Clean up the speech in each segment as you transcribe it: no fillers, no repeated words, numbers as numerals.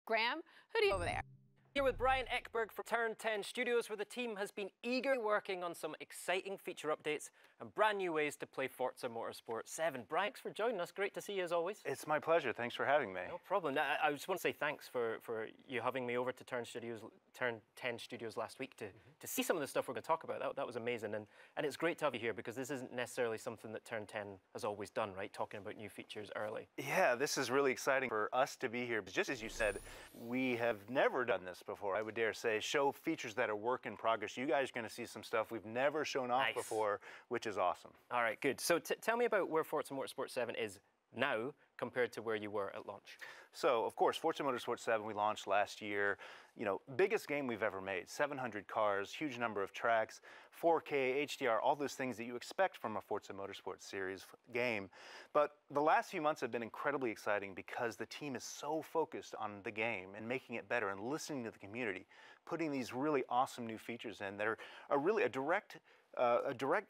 Graham, who do you over there? Here with Brian Ekberg for Turn 10 Studios, where the team has been eagerly working on some exciting feature updates and brand new ways to play Forza Motorsport 7. Brian, thanks for joining us. Great to see you as always. It's my pleasure. Thanks for having me. No problem. I just want to say thanks for you having me over to Turn 10 Studios last week to see some of the stuff we're going to talk about. That was amazing. And it's great to have you here because this isn't necessarily something that Turn 10 has always done, right? Talking about new features early. Yeah, this is really exciting for us to be here. Just as you said, we have never done this before. I would dare say, show features that are work in progress. You guys are going to see some stuff we've never shown off before, which is awesome. All right, good. So tell me about where Forza Motorsport 7 is now compared to where you were at launch. So, of course, Forza Motorsport 7 we launched last year. You know, biggest game we've ever made. 700 cars, huge number of tracks, 4K, HDR, all those things that you expect from a Forza Motorsport series game. But the last few months have been incredibly exciting because the team is so focused on the game and making it better and listening to the community, putting these really awesome new features in that are really a direct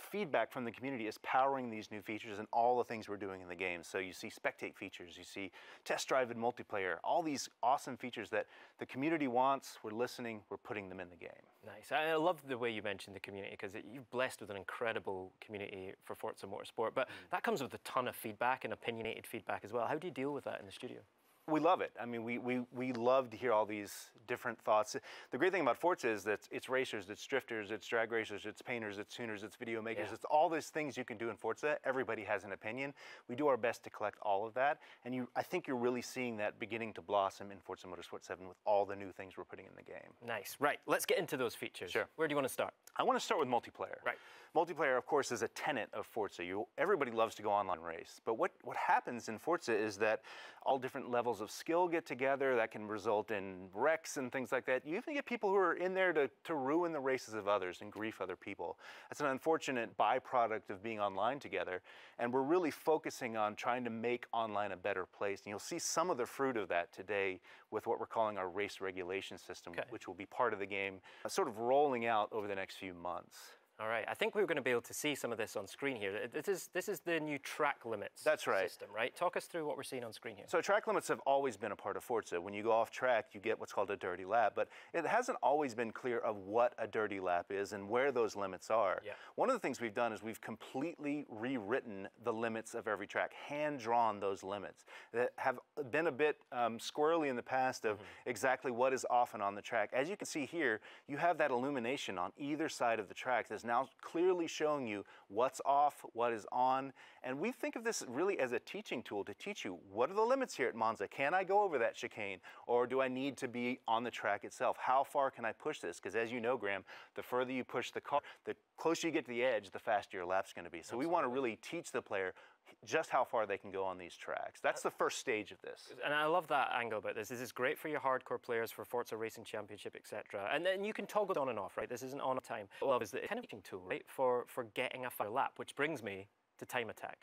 feedback from the community is powering these new features and all the things we're doing in the game. So you see spectate features, you see test drive and multiplayer, all these awesome features that the community wants, we're listening, we're putting them in the game. Nice. I love the way you mentioned the community because you're blessed with an incredible community for Forza Motorsport, but that comes with a ton of feedback and opinionated feedback as well. How do you deal with that in the studio? We love it. I mean, we love to hear all these different thoughts. The great thing about Forza is that it's racers, it's drifters, it's drag racers, it's painters, it's tuners, it's video makers. Yeah. It's all these things you can do in Forza. Everybody has an opinion. We do our best to collect all of that. And I think you're really seeing that beginning to blossom in Forza Motorsport 7 with all the new things we're putting in the game. Nice. Right. Let's get into those features. Sure. Where do you want to start? I want to start with multiplayer. Right. Multiplayer, of course, is a tenet of Forza. Everybody loves to go online and race. But what happens in Forza is that all different levels of skill get together. That can result in wrecks and things like that. You even get people who are in there to ruin the races of others and grief other people. That's an unfortunate byproduct of being online together. And we're really focusing on trying to make online a better place. And you'll see some of the fruit of that today with what we're calling our race regulation system, which will be part of the game, sort of rolling out over the next few months. All right, I think we're going to be able to see some of this on screen here. This is the new track limits system, right? Talk us through what we're seeing on screen here. So track limits have always been a part of Forza. When you go off track, you get what's called a dirty lap, but it hasn't always been clear of what a dirty lap is and where those limits are. Yeah. One of the things we've done is we've completely rewritten the limits of every track, hand-drawn those limits that have been a bit squirrely in the past of exactly what is off and on the track. As you can see here, you have that illumination on either side of the track that's now clearly showing you what's off, what is on, and we think of this really as a teaching tool to teach you what are the limits here at Monza. Can I go over that chicane, or do I need to be on the track itself? How far can I push this? Because as you know, Graham, the further you push the car, the closer you get to the edge, the faster your lap's going to be. So we want to really teach the player just how far they can go on these tracks. That's the first stage of this. And I love that angle about this. This is great for your hardcore players, for Forza Racing Championship, etc. And then you can toggle it on and off, right? This isn't on time. What I love is that it's kind of a teaching tool, right, for getting a faster lap, which brings me to time attack.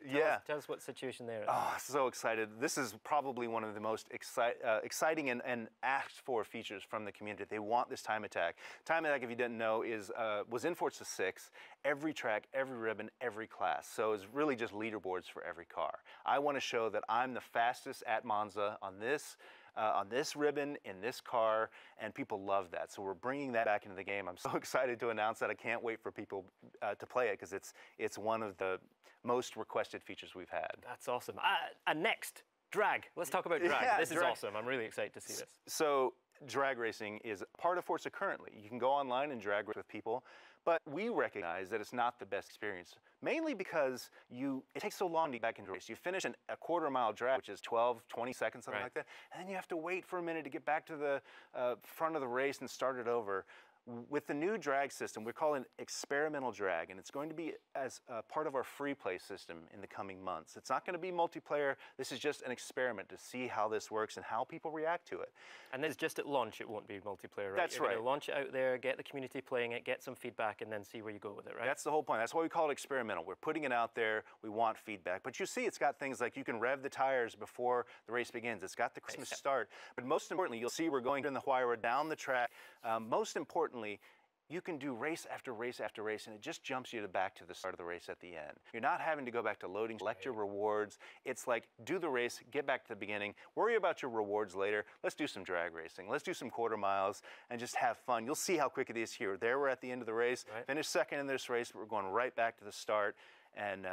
Tell us what the situation there is. Oh, so excited. This is probably one of the most exciting and asked for features from the community. They want this time attack. Time attack, if you didn't know, was in Forza 6, every track, every ribbon, every class. So it's really just leaderboards for every car. I want to show that I'm the fastest at Monza on this ribbon, in this car, and people love that. So we're bringing that back into the game. I'm so excited to announce that. I can't wait for people to play it because it's one of the most requested features we've had. That's awesome. And next, drag. Let's talk about drag. Yeah, this is awesome. I'm really excited to see this. So drag racing is part of Forza currently. You can go online and drag race with people, but we recognize that it's not the best experience, mainly because it takes so long to get back into a race. You finish a quarter-mile drag, which is 12, 20 seconds, something like that, and then you have to wait for a minute to get back to the front of the race and start it over. With the new drag system, we're calling it experimental drag, and it's going to be as part of our free play system in the coming months. It's not going to be multiplayer. This is just an experiment to see how this works and how people react to it. And this just at launch, it won't be multiplayer, right? That's right. You're going to launch it out there, get the community playing it, get some feedback, and then see where you go with it, right? That's the whole point. That's why we call it experimental. We're putting it out there. We want feedback. But you see it's got things like you can rev the tires before the race begins. It's got the Christmas start. But most importantly, you'll see we're going in the wire down the track. Most importantly, you can do race after race after race, and it just jumps you back to the start of the race at the end. You're not having to go back to loading, select your rewards. It's like, do the race, get back to the beginning, worry about your rewards later. Let's do some drag racing. Let's do some quarter miles and just have fun. You'll see how quick it is here. There we're at the end of the race, finished second in this race, but we're going right back to the start. And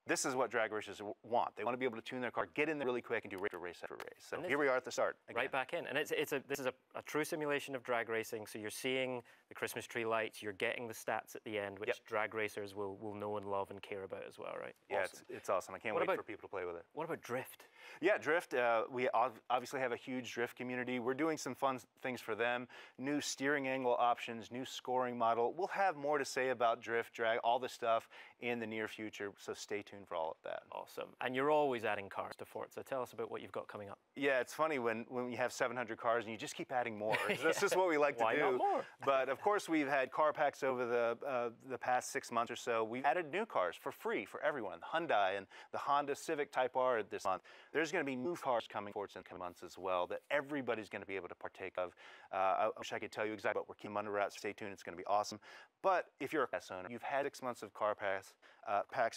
this is what drag racers want. They want to be able to tune their car, get in there really quick, and do race after race. So here we are at the start. Again. Right back in. And this is a true simulation of drag racing. So you're seeing the Christmas tree lights, you're getting the stats at the end, which drag racers will know and love and care about as well, right? Yeah, awesome. It's awesome. I can't wait for people to play with it. What about drift? Yeah, drift. We obviously have a huge drift community. We're doing some fun things for them. New steering angle options, new scoring model. We'll have more to say about drift, drag, all this stuff in the near future, so stay tuned for all of that. Awesome. And you're always adding cars to Forza. Tell us about what you've got coming up. Yeah, it's funny when you have 700 cars and you just keep adding more. That's just what we like to do. Why not more? But of course, we've had car packs over the past 6 months or so. We've added new cars for free for everyone. Hyundai and the Honda Civic Type R this month. There's going to be new cars coming Forza in the coming months as well that everybody's going to be able to partake of. I wish I could tell you exactly what we're keeping under wraps. Stay tuned. It's going to be awesome. But if you're a pass owner, you've had 6 months of car packs.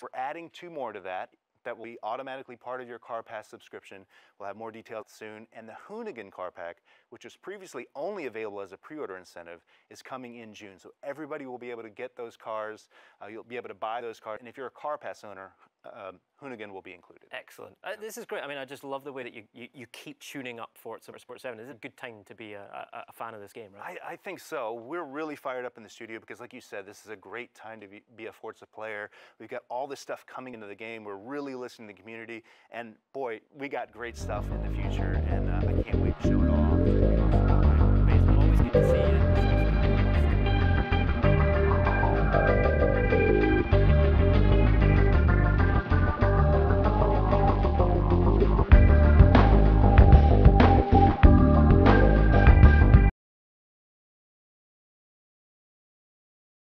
We're adding 2 more to that. That will be automatically part of your Car Pass subscription. We'll have more details soon. And the Hoonigan Car Pack, which was previously only available as a pre-order incentive, is coming in June. So everybody will be able to get those cars. You'll be able to buy those cars. And if you're a Car Pass owner, Hoonigan will be included. Excellent. This is great. I mean, I just love the way that you keep tuning up Forza Motorsport 7. This is a good time to be a fan of this game, right? I think so. We're really fired up in the studio because, like you said, this is a great time to be a Forza player. We've got all this stuff coming into the game. We're really listening to the community. And boy, we got great stuff in the future, and I can't wait to show it all.